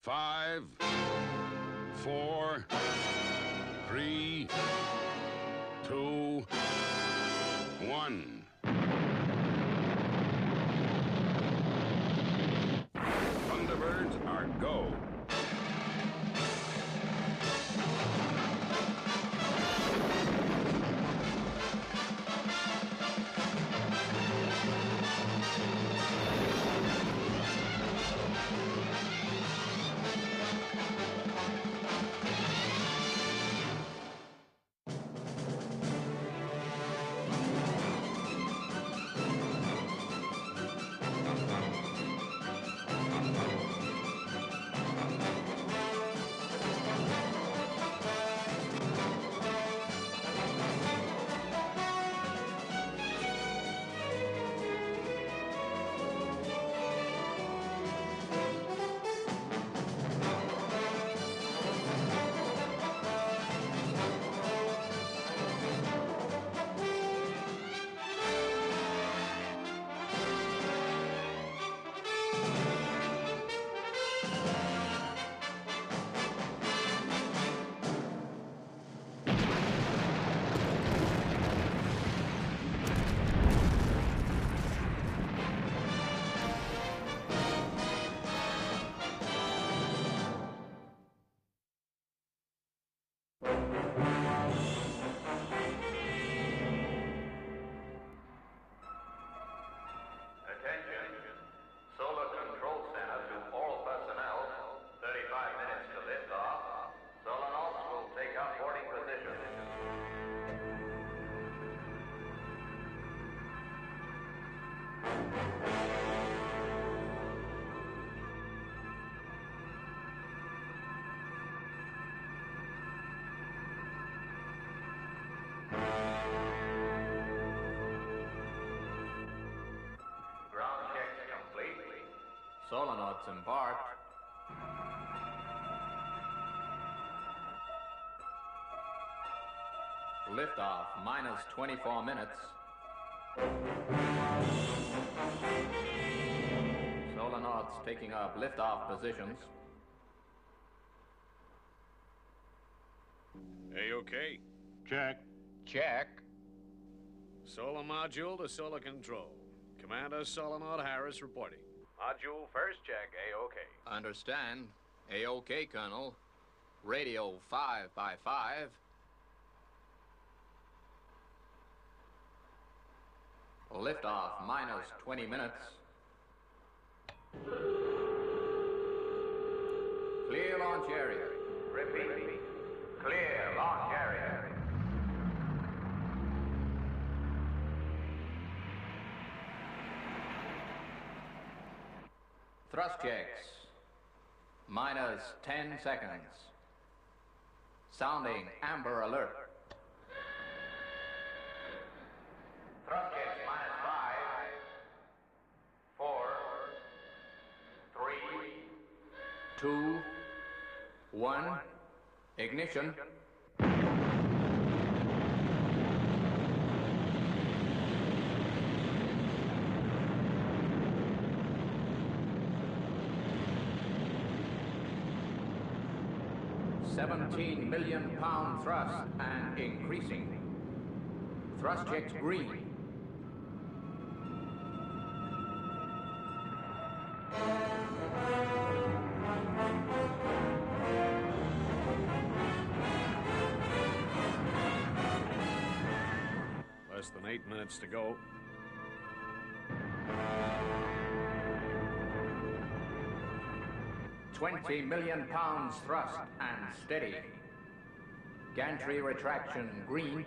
5, 4, 3, 2, 1. Thunderbirds are go. Attention. Solar Control Center to all personnel. 35 minutes to liftoff. Solanauts will take up boarding positions. Ground checks complete. Solanauts embarked. Liftoff minus 24 minutes. Solanauts taking up liftoff positions. A-OK. Check. Check. Solar module to solar control. Commander Solanaut Harris reporting. Module first check, A-OK. Understand. A-OK, Colonel. Radio 5 by 5. Liftoff minus 20 minutes. Clear launch area. Repeat. Clear launch area. Thrust checks. Minus 10 seconds. Sounding amber alert. Thrust checks minus 5, 4, 3, 2, 1. Ignition. £17 million thrust and increasing. Thrust checks green. Less than 8 minutes to go. £20 million thrust and steady. Gantry retraction green.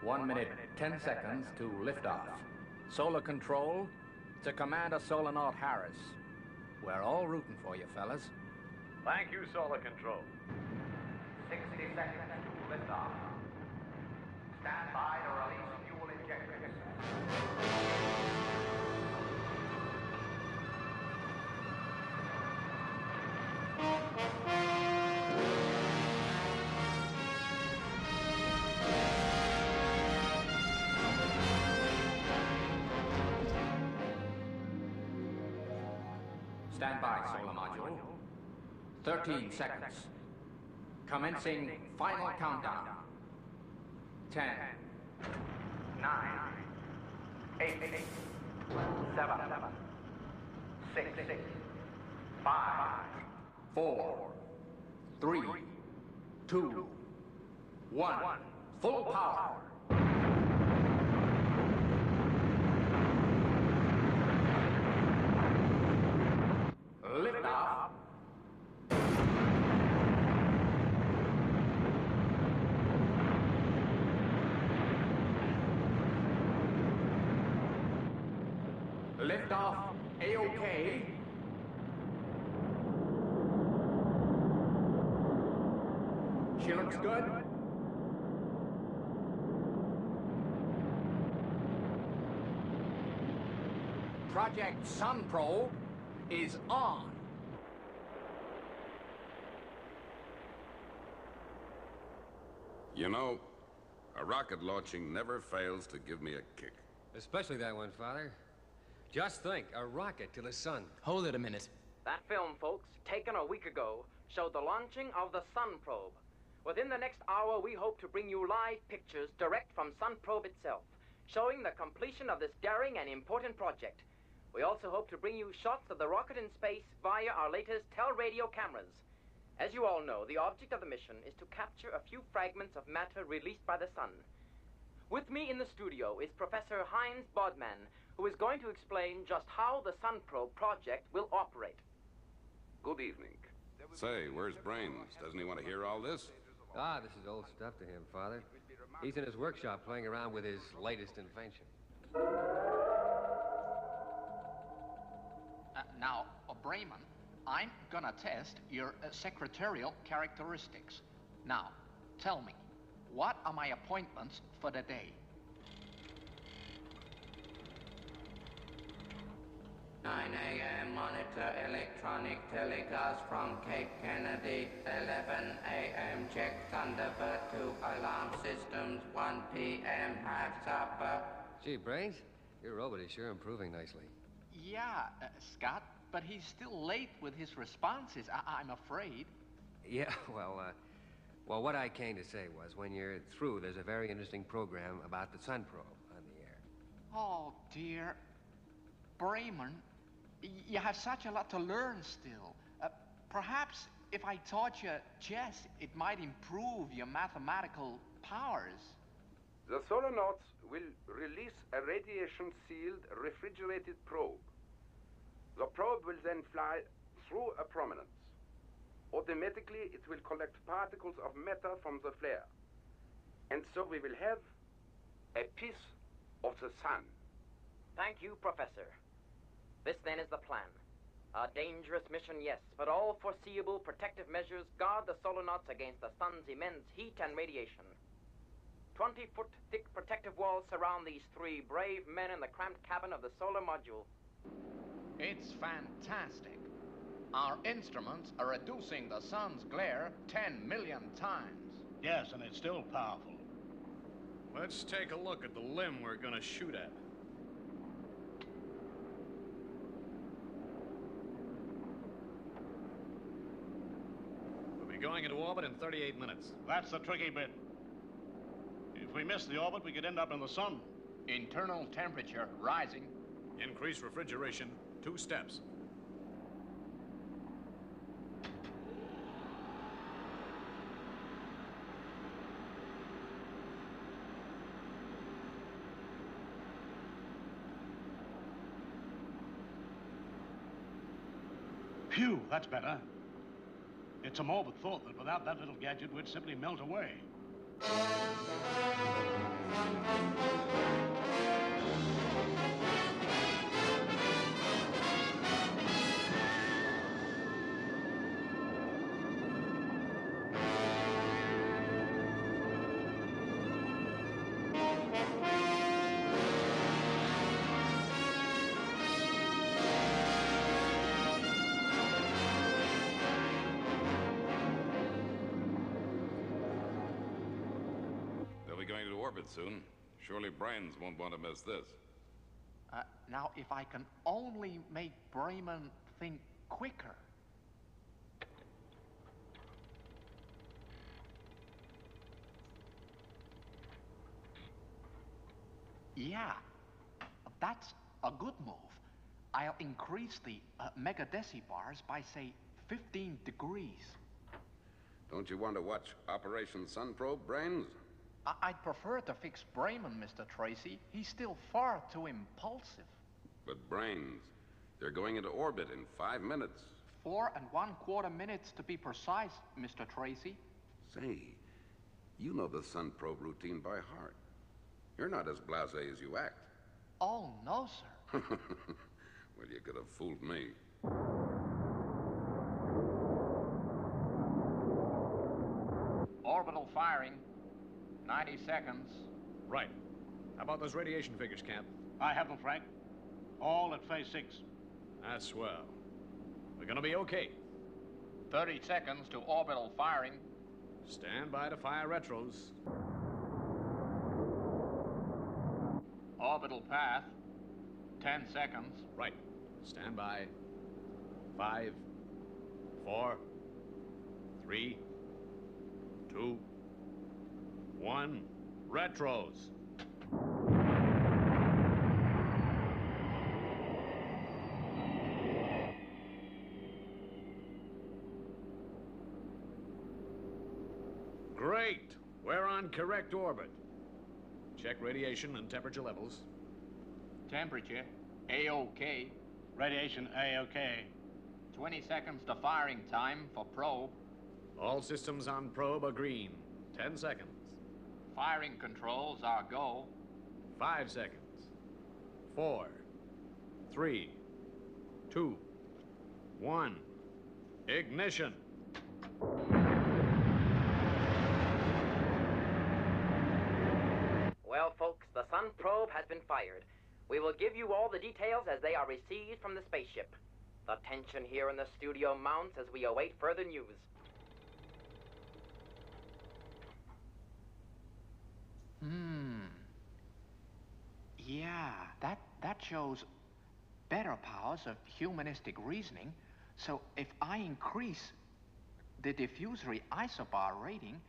One minute, 10 seconds to liftoff. Solar control to Commander Solanaut Harris. We're all rooting for you, fellas. Thank you, Solar Control. 60 seconds to liftoff. Stand by to release fuel injectors. Stand by, solar module. 13 seconds. Commencing final countdown. 10, 9, 8, 7, 6, 5, 4, 3, 2, 1. Full power. Liftoff. Liftoff, A-OK. She looks good. Project Sun Probe is on. You know, a rocket launching never fails to give me a kick. Especially that one, Father. Just think, a rocket to the sun. Hold it a minute. That film, folks, taken a week ago, showed the launching of the Sun Probe. Within the next hour, we hope to bring you live pictures direct from Sun Probe itself, showing the completion of this daring and important project. We also hope to bring you shots of the rocket in space via our latest teleradio cameras. As you all know, the object of the mission is to capture a few fragments of matter released by the sun. With me in the studio is Professor Heinz Bodman, who is going to explain just how the Sun Probe project will operate. Good evening. Say, where's Brains? Doesn't he want to hear all this? Ah, this is old stuff to him, Father. He's in his workshop playing around with his latest invention. Now, Brayman, I'm gonna test your secretarial characteristics. Now, tell me, what are my appointments for the day? 9 a.m. monitor electronic telecast from Cape Kennedy. 11 a.m. check Thunderbird 2 alarm systems. 1 p.m. have supper. Gee, Brains, your robot is sure improving nicely. Yeah, Scott, but he's still late with his responses, I'm afraid. Yeah, well, what I came to say was, when you're through, there's a very interesting program about the Sun Probe on the air. Oh, dear. Brayman, you have such a lot to learn still. Perhaps if I taught you chess, it might improve your mathematical powers. The solonauts will release a radiation-sealed, refrigerated probe. The probe will then fly through a prominence. Automatically, it will collect particles of matter from the flare. And so we will have a piece of the sun. Thank you, Professor. This, then, is the plan. A dangerous mission, yes, but all foreseeable protective measures guard the solonauts against the sun's immense heat and radiation. 20-foot thick protective walls surround these three brave men in the cramped cabin of the solar module. It's fantastic. Our instruments are reducing the sun's glare 10 million times. Yes, and it's still powerful. Let's take a look at the limb we're gonna shoot at. We'll be going into orbit in 38 minutes. That's the tricky bit. If we miss the orbit, we could end up in the sun. Internal temperature rising. Increase refrigeration, 2 steps. Phew, that's better. It's a morbid thought that without that little gadget, we'd simply melt away. Going to orbit soon. Surely Brains won't want to miss this. Now, if I can only make Brayman think quicker. Yeah, that's a good move. I'll increase the megadecibars by, say, 15 degrees. Don't you want to watch Operation Sun Probe, Brains? I'd prefer to fix Bremen, Mr. Tracy. He's still far too impulsive. But Brains, they're going into orbit in 5 minutes. 4 1/4 minutes to be precise, Mr. Tracy. Say, you know the Sun Probe routine by heart. You're not as blasé as you act. Oh, no, sir. Well, you could have fooled me. Orbital firing. 90 seconds. Right. How about those radiation figures, Camp? I have them, Frank. All at phase 6. That's swell. We're gonna be okay. 30 seconds to orbital firing. Stand by to fire retros. Orbital path. 10 seconds. Right. Stand by. 5, 4, 3, 2, 1. Retros. Great. We're on correct orbit. Check radiation and temperature levels. Temperature. A-OK. Radiation A-OK. 20 seconds to firing time for probe. All systems on probe are green. 10 seconds. Firing controls are go. 5 seconds. 4, 3, 2, 1. Ignition. Well, folks, the Sun probe has been fired. We will give you all the details as they are received from the spaceship. The tension here in the studio mounts as we await further news. Yeah, that shows better powers of humanistic reasoning. So if I increase the diffusory isobar rating,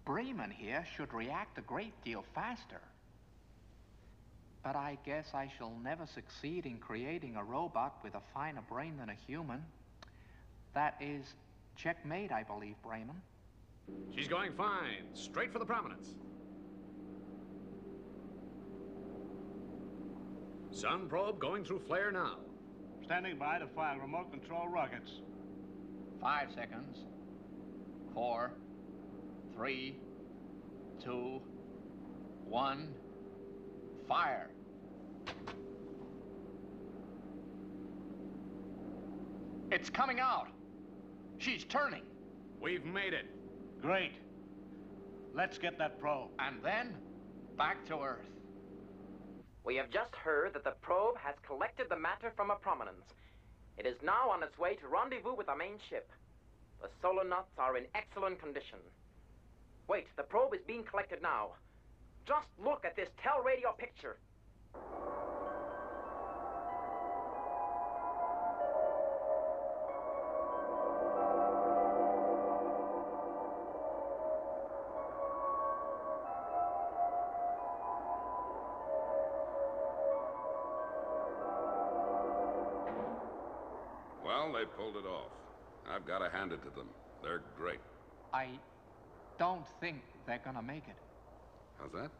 Bremen here should react a great deal faster. But I guess I shall never succeed in creating a robot with a finer brain than a human. That is checkmate, I believe, Bremen. She's going fine. Straight for the prominence. Sun probe going through flare now. Standing by to fire remote control rockets. 5 seconds. 4, 3, 2, 1. Fire. It's coming out. She's turning. We've made it. Great. Let's get that probe. And then, back to Earth. We have just heard that the probe has collected the matter from a prominence. It is now on its way to rendezvous with the main ship. The solar nuts are in excellent condition. Wait, the probe is being collected now. Just look at this tel-radio picture. Well, they pulled it off. I've got to hand it to them. They're great. I don't think they're gonna make it. How's that?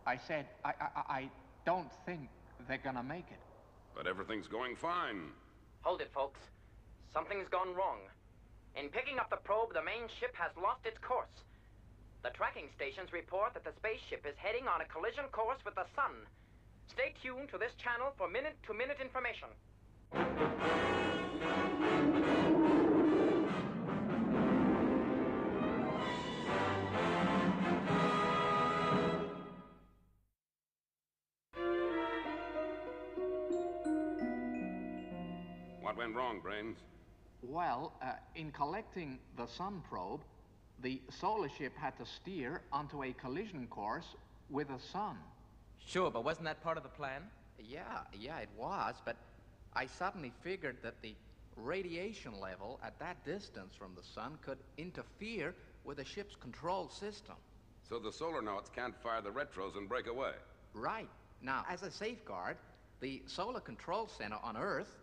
I said, I don't think they're gonna make it. But everything's going fine. Hold it, folks. Something's gone wrong. In picking up the probe, the main ship has lost its course. The tracking stations report that the spaceship is heading on a collision course with the sun. Stay tuned to this channel for minute-to-minute information. What went wrong, Brains? Well, in collecting the sun probe, the solar ship had to steer onto a collision course with the sun. Sure, but wasn't that part of the plan? Yeah, it was, but I suddenly figured that the Radiation level at that distance from the sun could interfere with the ship's control system. So the solar nauts can't fire the retros and break away. Right. Now, as a safeguard, the Solar Control Center on Earth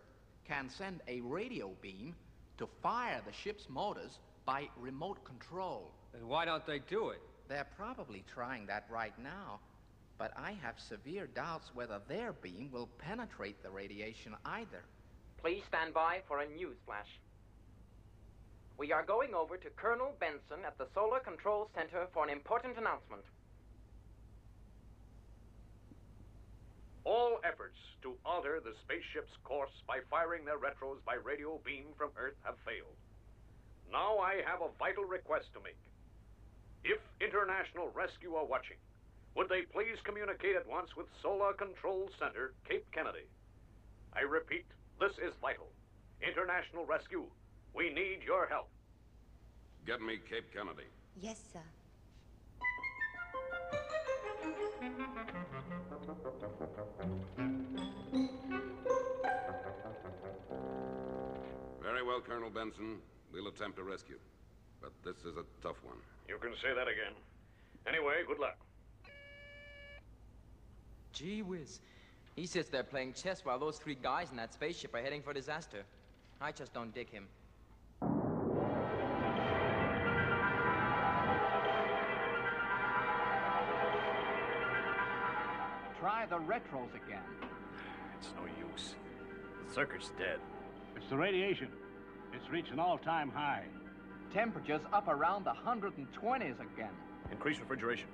can send a radio beam to fire the ship's motors by remote control. And why don't they do it? They're probably trying that right now, but I have severe doubts whether their beam will penetrate the radiation either. Please stand by for a news flash. We are going over to Colonel Benson at the Solar Control Center for an important announcement. All efforts to alter the spaceship's course by firing their retros by radio beam from Earth have failed. Now I have a vital request to make. If International Rescue are watching, would they please communicate at once with Solar Control Center, Cape Kennedy? I repeat, this is vital. International Rescue, we need your help. Get me Cape Kennedy. Yes, sir. Very well, Colonel Benson. We'll attempt a rescue. But this is a tough one. You can say that again. Anyway, good luck. Gee whiz. He sits there playing chess while those three guys in that spaceship are heading for disaster. I just don't dig him. Try the retros again. It's no use. The circuit's dead. It's the radiation. It's reached an all-time high. Temperatures up around the 120s again. Increase refrigeration.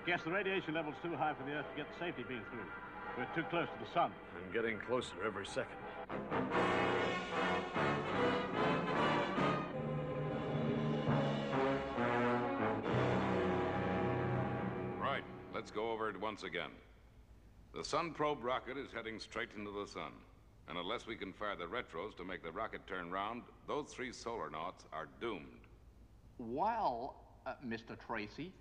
Guess the radiation level's too high for the Earth to get the safety beam through. We're too close to the sun. I'm getting closer every second. Right. Let's go over it once again. The Sun probe rocket is heading straight into the sun. And unless we can fire the retros to make the rocket turn round, those three solar nauts are doomed. Well, Mr. Tracy,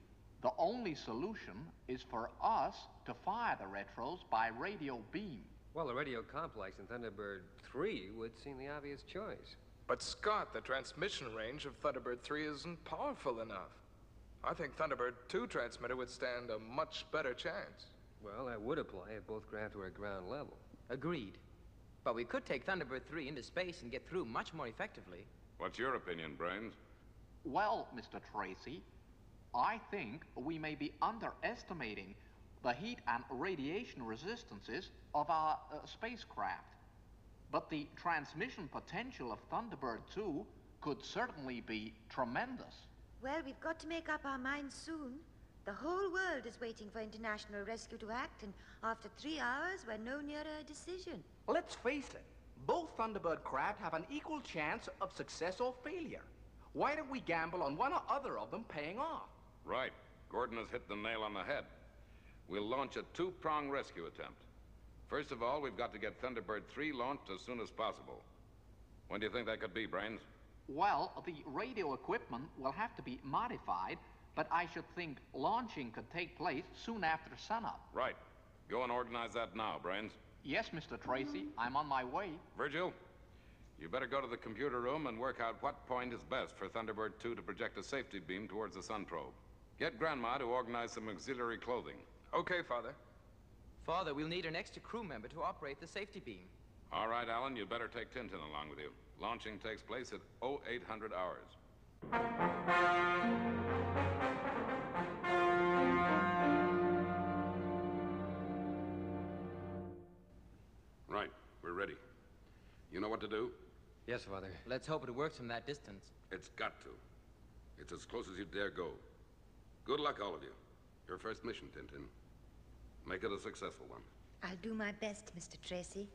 the only solution is for us to fire the retros by radio beam. Well, the radio complex in Thunderbird 3 would seem the obvious choice. But, Scott, the transmission range of Thunderbird 3 isn't powerful enough. I think Thunderbird 2 transmitter would stand a much better chance. Well, that would apply if both craft were at ground level. Agreed. But we could take Thunderbird 3 into space and get through much more effectively. What's your opinion, Brains? Well, Mr. Tracy, I think we may be underestimating the heat and radiation resistances of our spacecraft. But the transmission potential of Thunderbird 2 could certainly be tremendous. Well, we've got to make up our minds soon. The whole world is waiting for international rescue to act, and after 3 hours, we're no nearer a decision. Let's face it, both Thunderbird craft have an equal chance of success or failure. Why don't we gamble on one or other of them paying off? Right. Gordon has hit the nail on the head. We'll launch a two-prong rescue attempt. First of all, we've got to get Thunderbird 3 launched as soon as possible. When do you think that could be, Brains? Well, the radio equipment will have to be modified, but I should think launching could take place soon after sunup. Right. Go and organize that now, Brains. Yes, Mr. Tracy, I'm on my way. Virgil, you better go to the computer room and work out what point is best for Thunderbird 2 to project a safety beam towards the sun probe. Get Grandma to organize some auxiliary clothing. Okay, Father. Father, we'll need an extra crew member to operate the safety beam. All right, Alan, you better take Tintin along with you. Launching takes place at 0800 hours. Right, we're ready. You know what to do? Yes, Father. Let's hope it works from that distance. It's got to. It's as close as you dare go. Good luck, all of you. Your first mission, Tintin. Make it a successful one. I'll do my best, Mr. Tracy.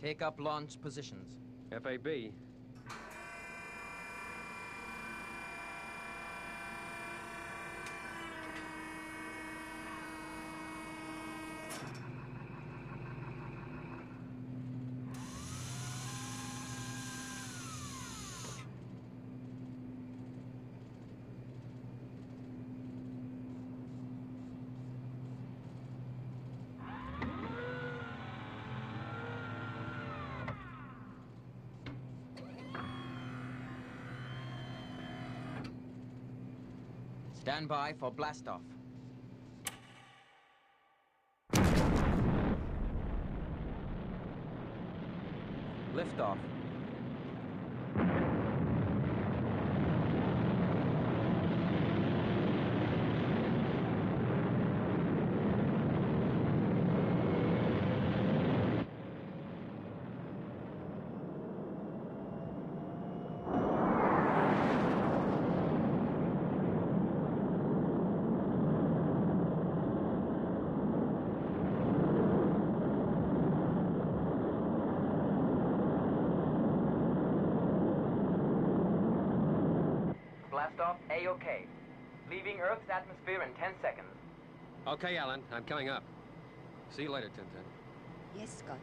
Take up launch positions. FAB. Stand by for blastoff. Liftoff. Blastoff A-OK. Leaving Earth's atmosphere in 10 seconds. Okay, Alan, I'm coming up. See you later, Tintin. Yes, Scott.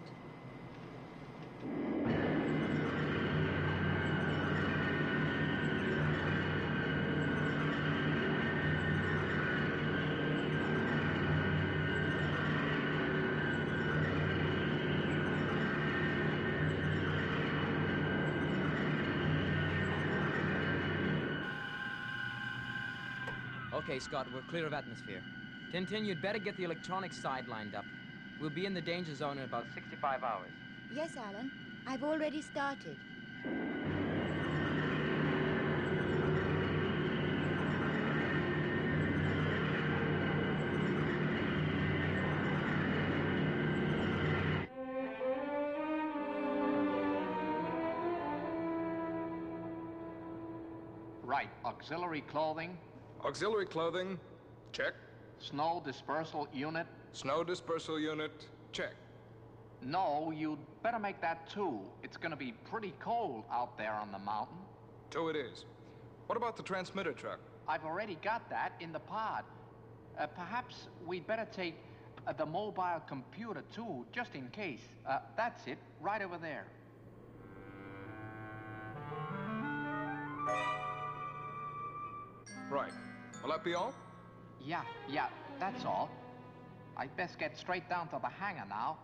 Okay, Scott, we're clear of atmosphere. Tintin, you'd better get the electronics side lined up. We'll be in the danger zone in about 65 hours. Yes, Alan. I've already started. Right, auxiliary clothing, Auxiliary clothing, check. snow dispersal unit. Snow dispersal unit, check. No, you'd better make that too. It's gonna be pretty cold out there on the mountain. 2 it is. What about the transmitter truck? I've already got that in the pod. Perhaps we'd better take the mobile computer too, just in case. That's it, right over there. Right. Will that be all? Yeah, that's all. I'd best get straight down to the hangar now.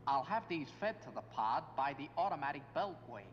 I'll have these fed to the pod by the automatic beltway.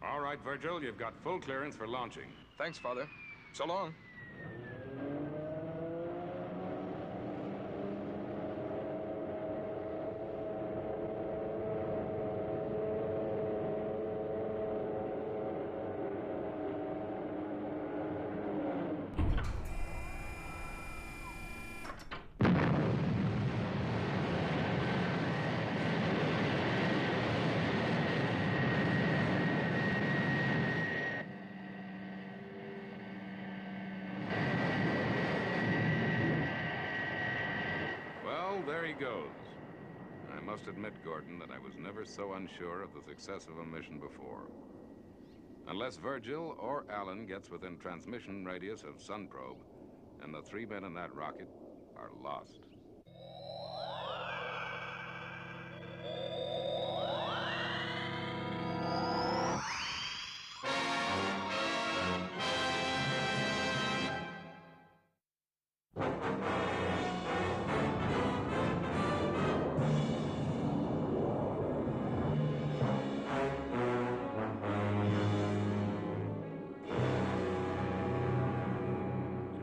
All right, Virgil, you've got full clearance for launching. Thanks, Father. So long. Well, there he goes. I must admit, Gordon, that I was never so unsure of the success of a mission before. Unless Virgil or Alan gets within transmission radius of Sun Probe, and the 3 men in that rocket are lost.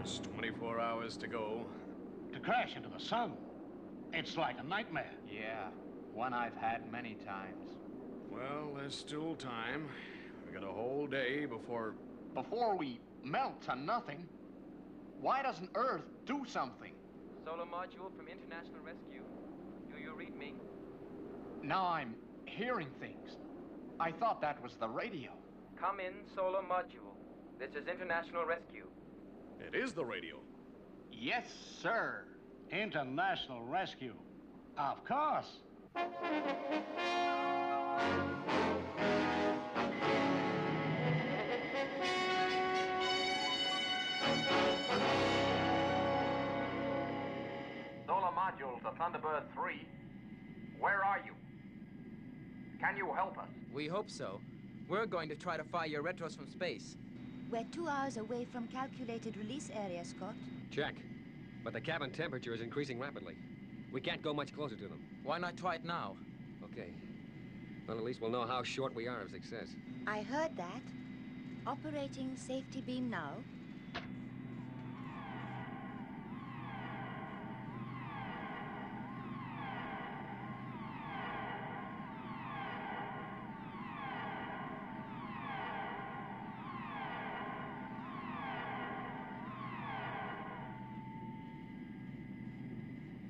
Just 24 hours to go. To crash into the sun. It's like a nightmare. Yeah, one I've had many times. Well, there's still time. We got a whole day before... Before we melt to nothing, why doesn't Earth do something? Solar module from International Rescue. Do you read me? Now I'm hearing things. I thought that was the radio. Come in, solar module. This is International Rescue. It is the radio. Yes, sir. International Rescue. Of course. Solar module to Thunderbird 3. Where are you? Can you help us? We hope so. We're going to try to fire your retros from space. We're 2 hours away from calculated release area, Scott. Check. But the cabin temperature is increasing rapidly. We can't go much closer to them. Why not try it now? Okay. Well, at least we'll know how short we are of success. I heard that. Operating safety beam now.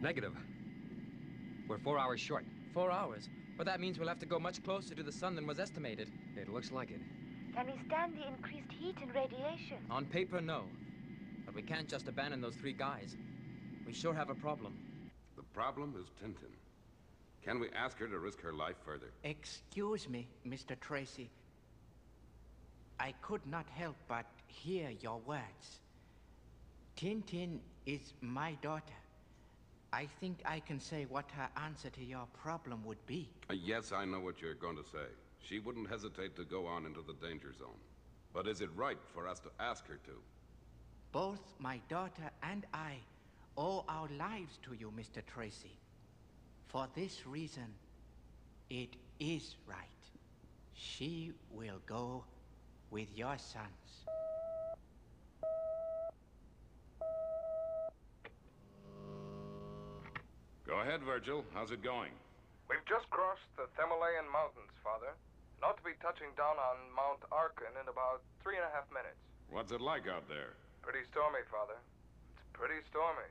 Negative. We're 4 hours short. 4 hours? But that means we'll have to go much closer to the sun than was estimated. It looks like it. Can we stand the increased heat and radiation? On paper, no. But we can't just abandon those 3 guys. We sure have a problem. The problem is Tintin. Can we ask her to risk her life further? Excuse me, Mr. Tracy. I could not help but hear your words. Tintin is my daughter. I think I can say what her answer to your problem would be. Yes, I know what you're going to say. She wouldn't hesitate to go on into the danger zone. But is it right for us to ask her to? Both my daughter and I owe our lives to you, Mr. Tracy. For this reason, it is right. She will go with your sons. Go ahead, Virgil. How's it going? We've just crossed the Himalayan mountains, Father. And ought to be touching down on Mount Arkan in about 3.5 minutes. What's it like out there? Pretty stormy, Father. It's pretty stormy.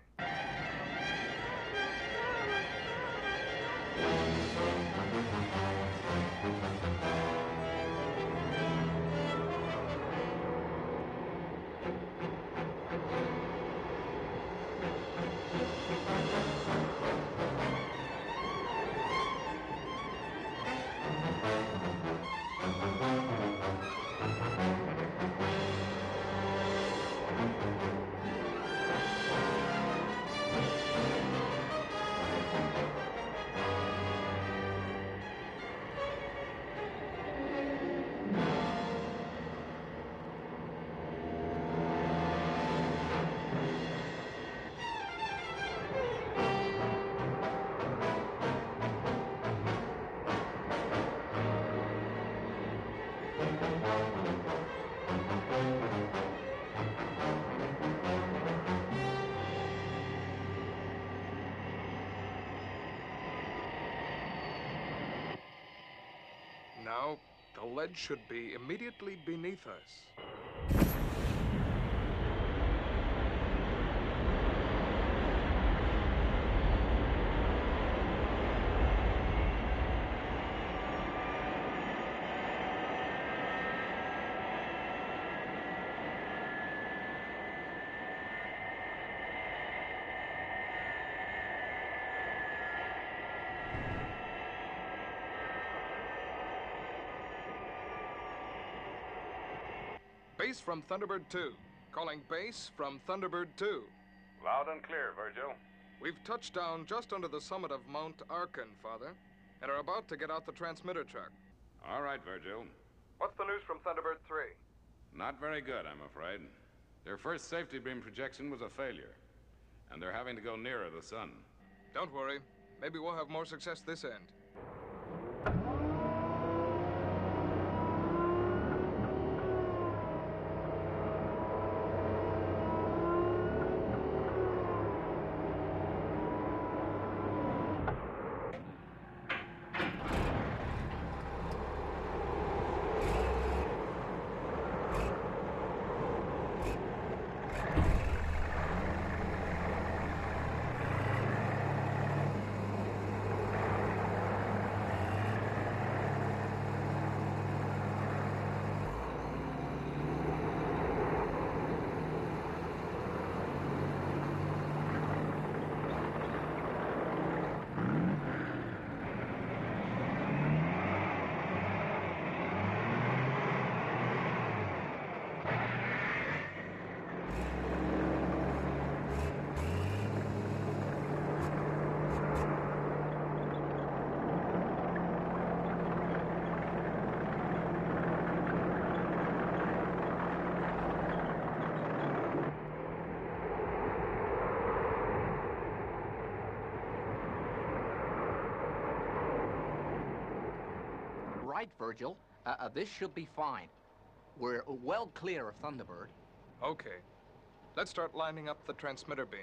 Now, the ledge should be immediately beneath us. base from Thunderbird 2. Calling base from Thunderbird 2. Loud and clear, Virgil. We've touched down just under the summit of Mount Arkin, Father, and are about to get out the transmitter track. All right, Virgil. What's the news from Thunderbird 3? Not very good, I'm afraid. Their first safety beam projection was a failure, and they're having to go nearer the sun. Don't worry. Maybe we'll have more success this end. Right, Virgil. This should be fine. We're well clear of Thunderbird. Okay. Let's start lining up the transmitter beam.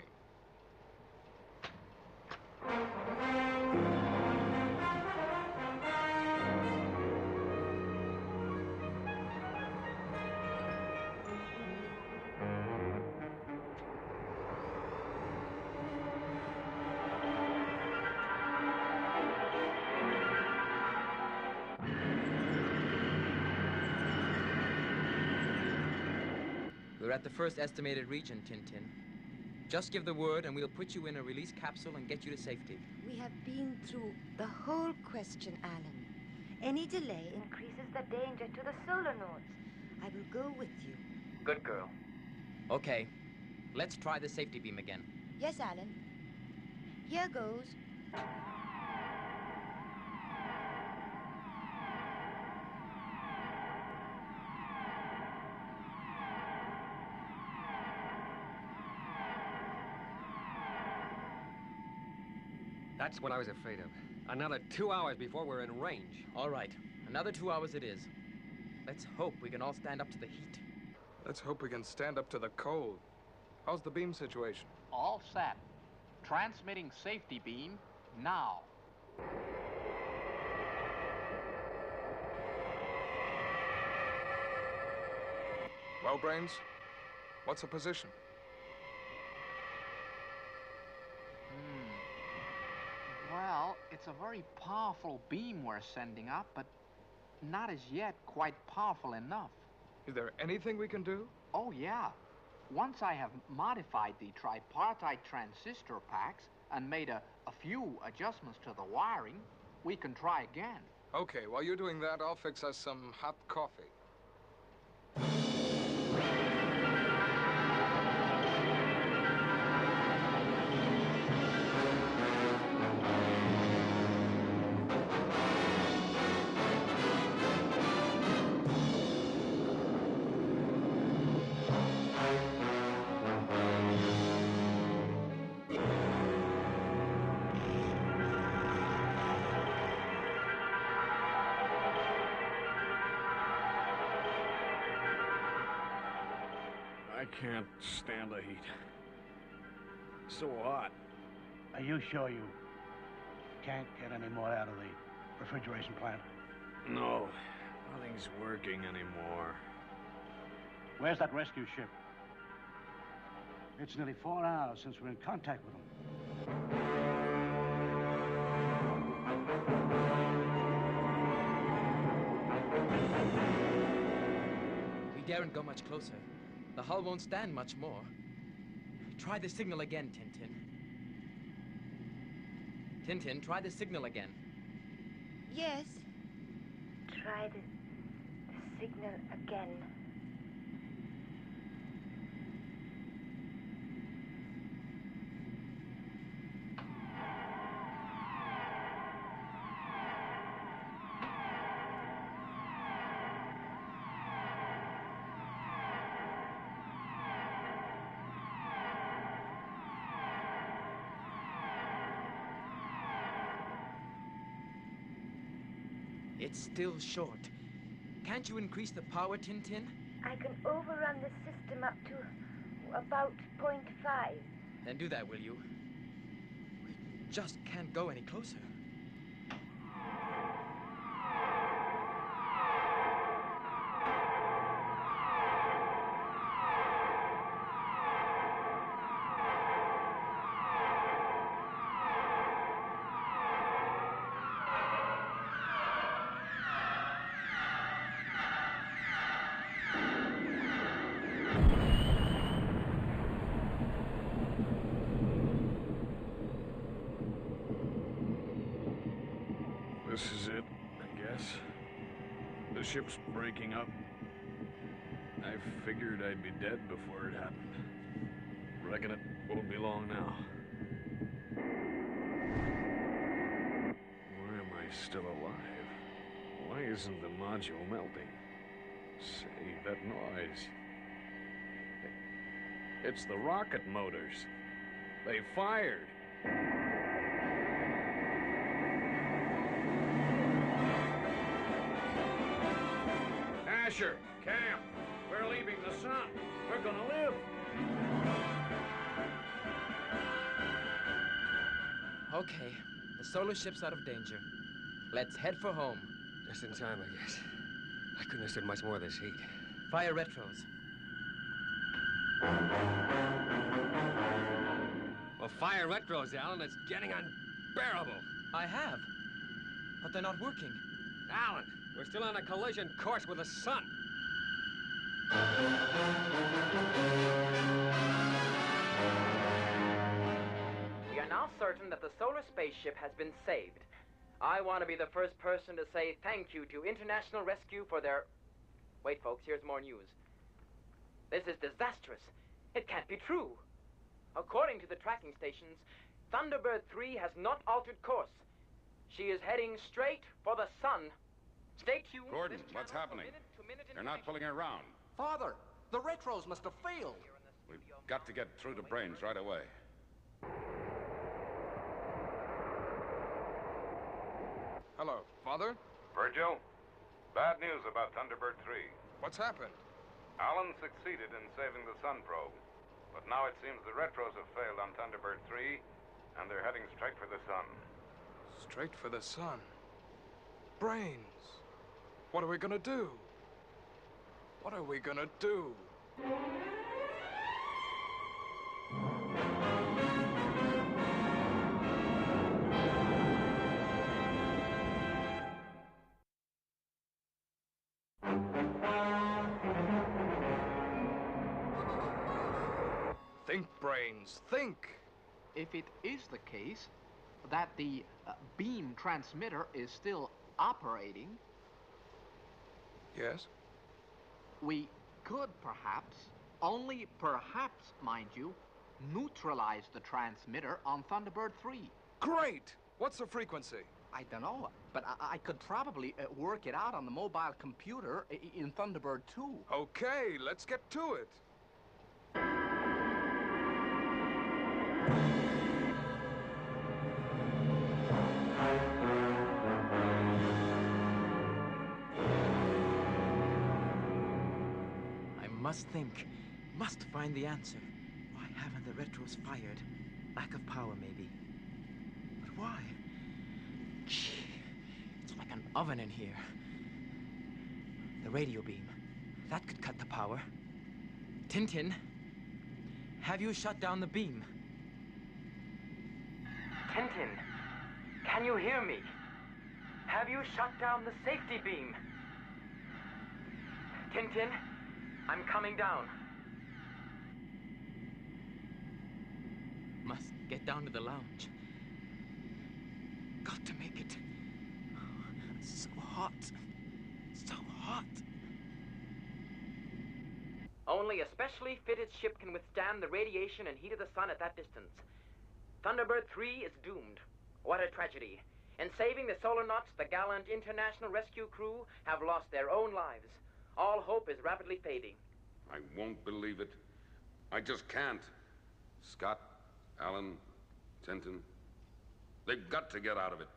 We're at the first estimated region, Tintin. Just give the word and we'll put you in a release capsule and get you to safety. We have been through the whole question, Alan. Any delay increases the danger to the solar nodes. I will go with you. Good girl. Okay, let's try the safety beam again. Yes, Alan. Here goes. That's what I was afraid of. Another 2 hours before we're in range. All right, another 2 hours it is. Let's hope we can all stand up to the heat. Let's hope we can stand up to the cold. How's the beam situation? All set. Transmitting safety beam now. Well, Brains, what's the position? Well, it's a very powerful beam we're sending up, but not as yet quite powerful enough. Is there anything we can do? Oh, yeah. Once I have modified the tripartite transistor packs and made a few adjustments to the wiring, we can try again. Okay, while you're doing that, I'll fix us some hot coffee. I can't stand the heat. So hot. Are you sure you can't get any more out of the refrigeration plant? No, nothing's working anymore. Where's that rescue ship? It's nearly 4 hours since we're in contact with them. We daren't go much closer. The hull won't stand much more. Try the signal again, Tintin. Tintin, try the signal again. Yes. Try the signal again. It's still short. Can't you increase the power, Tintin? I can overrun the system up to about 0.5. Then do that, will you? We just can't go any closer. This is it, I guess. The ship's breaking up. I figured I'd be dead before it happened. Reckon it won't be long now. Why am I still alive? Why isn't the module melting? Say, that noise. It's the rocket motors. They fired. Asher, camp. We're leaving the sun. We're gonna live. Okay, the solar ship's out of danger. Let's head for home. Just in time, I guess. I couldn't have stood much more of this heat. Fire retros. Well, fire retros, Alan. It's getting unbearable. I have. But they're not working. Alan, we're still on a collision course with the sun. We are now certain that the solar spaceship has been saved. I want to be the first person to say thank you to International Rescue for their... Wait, folks, here's more news. This is disastrous. It can't be true. According to the tracking stations, Thunderbird 3 has not altered course. She is heading straight for the sun. Stay tuned. Gordon, what's happening? They're not pulling her around. Father, the retros must have failed. We've got to get through to Brains right away. Hello, Father? Virgil, bad news about Thunderbird 3. What's happened? Alan succeeded in saving the Sun probe, but now it seems the retros have failed on Thunderbird 3, and they're heading straight for the sun. Straight for the sun. Brains. What are we gonna do? What are we gonna do? Think, Brains, think! If it is the case that the beam transmitter is still operating, Yes? we could perhaps, only perhaps, mind you, neutralize the transmitter on Thunderbird 3. Great! What's the frequency? I don't know, but I could probably work it out on the mobile computer in Thunderbird 2. Okay, let's get to it. Must think. Must find the answer. Why haven't the retros fired? Lack of power, maybe. But why? Gee, it's like an oven in here. The radio beam. That could cut the power. Tintin, have you shut down the beam? Tintin, can you hear me? Have you shut down the safety beam? Tintin, I'm coming down. Must get down to the lounge. Got to make it. So hot. So hot. Only a specially fitted ship can withstand the radiation and heat of the sun at that distance. Thunderbird 3 is doomed. What a tragedy. In saving the Solarnauts, the gallant international rescue crew have lost their own lives. All hope is rapidly fading. I won't believe it. I just can't. Scott, Alan, Tintin, they've got to get out of it.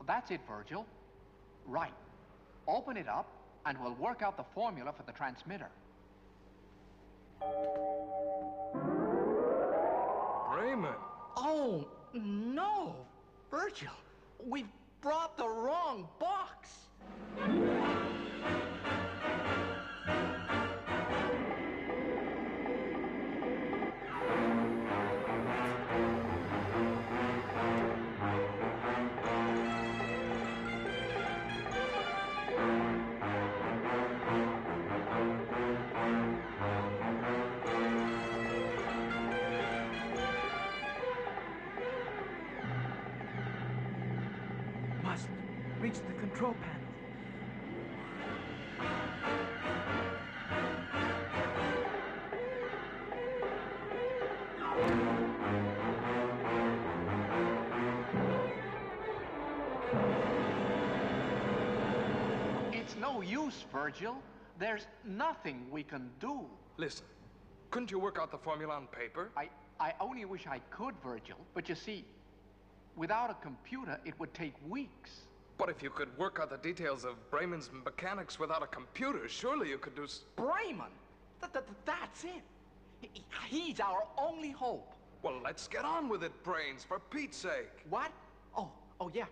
That's it, Virgil. Right. Open it up, and we'll work out the formula for the transmitter. Raymond. Oh, no! Virgil, we've brought the wrong box! Must reach the control panel. It's no use, Virgil. There's nothing we can do. Listen, couldn't you work out the formula on paper? I only wish I could, Virgil. But you see, without a computer, it would take weeks. But if you could work out the details of Brayman's mechanics without a computer, surely you could do... Brayman? That's it. He's our only hope. Well, let's get on with it, Brains, for Pete's sake. What? Oh, yeah.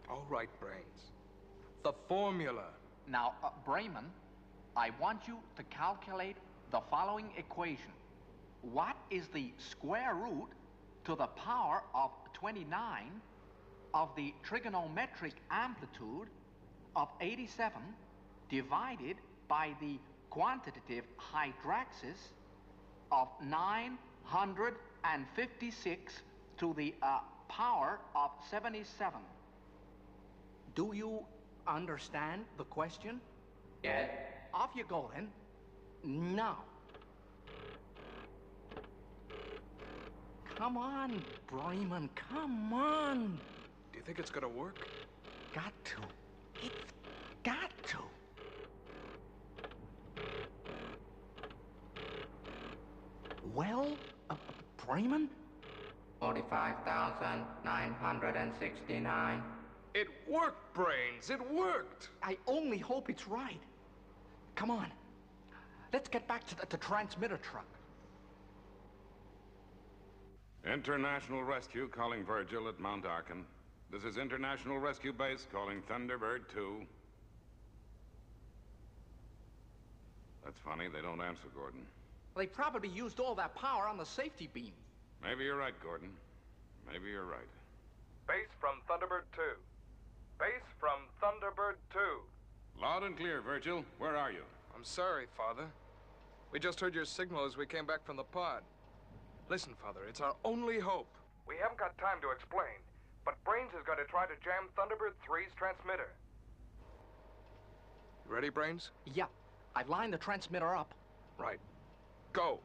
All right, Brains. The formula. Now, Brayman, I want you to calculate the following equation. What is the square root to the power of 29 of the trigonometric amplitude of 87 divided by the quantitative hydraxis of 956 to the power of 77? Do you understand the question? Yes. Off you go, then. Now. Come on, Brayman, come on. Do you think it's gonna work? Got to. It's got to. Well, Brayman? 45,969. It worked, Brains. It worked. I only hope it's right. Come on. Let's get back to the transmitter truck. International Rescue calling Virgil at Mount Arkin. This is International Rescue Base calling Thunderbird 2. That's funny, they don't answer, Gordon. They probably used all that power on the safety beam. Maybe you're right, Gordon. Maybe you're right. Base from Thunderbird 2. Base from Thunderbird 2. Loud and clear, Virgil. Where are you? I'm sorry, Father. We just heard your signal as we came back from the pod. Listen, Father, it's our only hope. We haven't got time to explain, but Brains is going to try to jam Thunderbird 3's transmitter. You ready, Brains? Yeah. I've lined the transmitter up. Right. Go.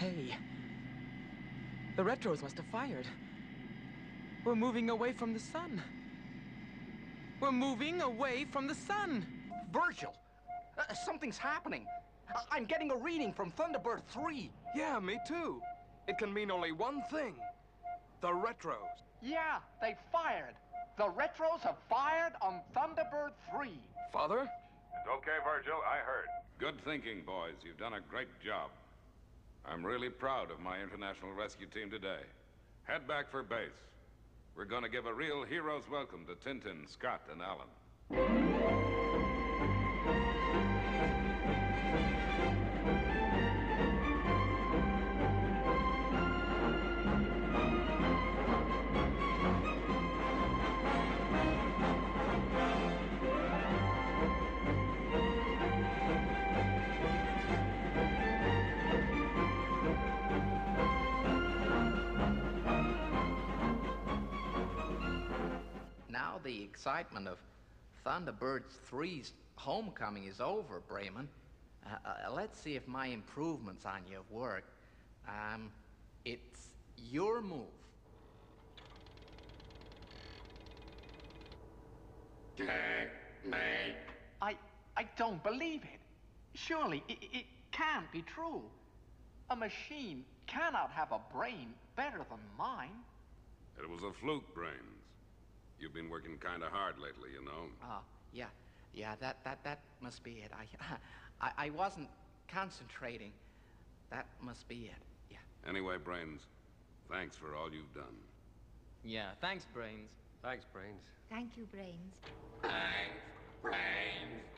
Hey. The retros must have fired. We're moving away from the sun. We're moving away from the sun. Virgil, something's happening. I'm getting a reading from Thunderbird 3. Yeah, me too. It can mean only one thing. The retros. Yeah, they fired. The retros have fired on Thunderbird 3. Father? It's okay, Virgil. I heard. Good thinking, boys. You've done a great job. I'm really proud of my international rescue team today. Head back for base. We're going to give a real hero's welcome to Tintin, Scott, and Alan. Now the excitement of Thunderbird 3's homecoming is over, Bremen. Let's see if my improvements on you work. It's your move. I don't believe it. Surely it can't be true. A machine cannot have a brain better than mine. It was a fluke, Brains. You've been working kind of hard lately, you know. Oh, yeah. Yeah, that must be it. I wasn't concentrating. That must be it. Yeah. Anyway, Brains, thanks for all you've done. Yeah, thanks, Brains. Thanks, Brains. Thank you, Brains. Thanks, Brains.